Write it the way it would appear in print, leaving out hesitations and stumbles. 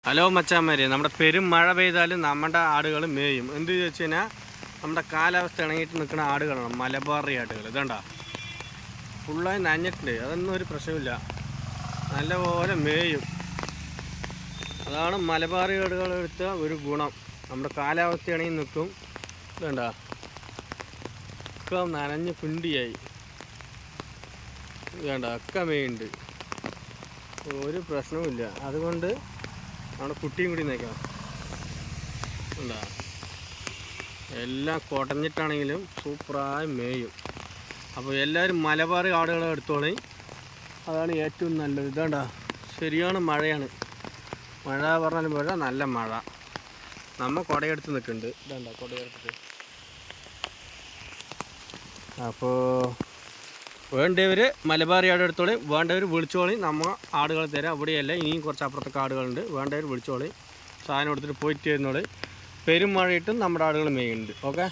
Hello മച്ചാന്മാരെ, നമ്മുടെ പെരും മഴ പെയ്താലും നമ്മുടെ ആടുകൾ മേയും. എന്ത് ചോദിച്ചു കഴിഞ്ഞാൽ നമ്മുടെ കാലാവസ്ഥ ഇണങ്ങിയിട്ട് നിൽക്കുന്ന ആടുകളാണ് മലബാറി ആടുകൾ. ഇതണ്ട ഫുള്ളായി നനഞ്ഞിട്ടുണ്ട്. അതൊന്നും ഒരു പ്രശ്നമില്ല, നല്ലപോലെ മേയും. അതാണ് മലബാറി ആടുകൾ എടുത്ത ഒരു ഗുണം. നമ്മുടെ കാലാവസ്ഥ ഇണങ്ങി നിൽക്കും. ഇതണ്ട ഒക്കെ നനഞ്ഞ് കുണ്ടിയായി. ഇതണ്ട ഒക്കെ മേയുണ്ട്, ഒരു പ്രശ്നവുമില്ല. അതുകൊണ്ട് നമ്മുടെ കുട്ടിയും കൂടി നയിക്കണം. എന്താ എല്ലാം കുടഞ്ഞിട്ടാണെങ്കിലും സൂപ്പറായി മേയും. അപ്പോൾ എല്ലാവരും മലബാർ ആടുകളെ എടുത്തോളി, അതാണ് ഏറ്റവും നല്ലത്. ഇതാണ്ട ശരിയാണ്, മഴയാണ്. മഴ പറഞ്ഞാലും മഴ, നല്ല മഴ. നമ്മൾ കുടയെടുത്ത് നിൽക്കുന്നുണ്ട്. ഇതാണ്ട കുടയെടുത്തിട്ട്. അപ്പോൾ വേണ്ടവർ മലബാറി ആട് എടുത്തോളി, വേണ്ടവർ വിളിച്ചോളി. നമ്മൾ ആടുകൾ തരാം. അവിടെയല്ല, ഇനിയും കുറച്ച് അപ്പുറത്തൊക്കെ ആടുകളുണ്ട്. വേണ്ടവർ വിളിച്ചോളി, സാധനം എടുത്തിട്ട് പോയിട്ട് വരുന്നോളി. പെരും മഴയിട്ടും നമ്മുടെ ആടുകൾ മേയുന്നുണ്ട്. ഓക്കെ.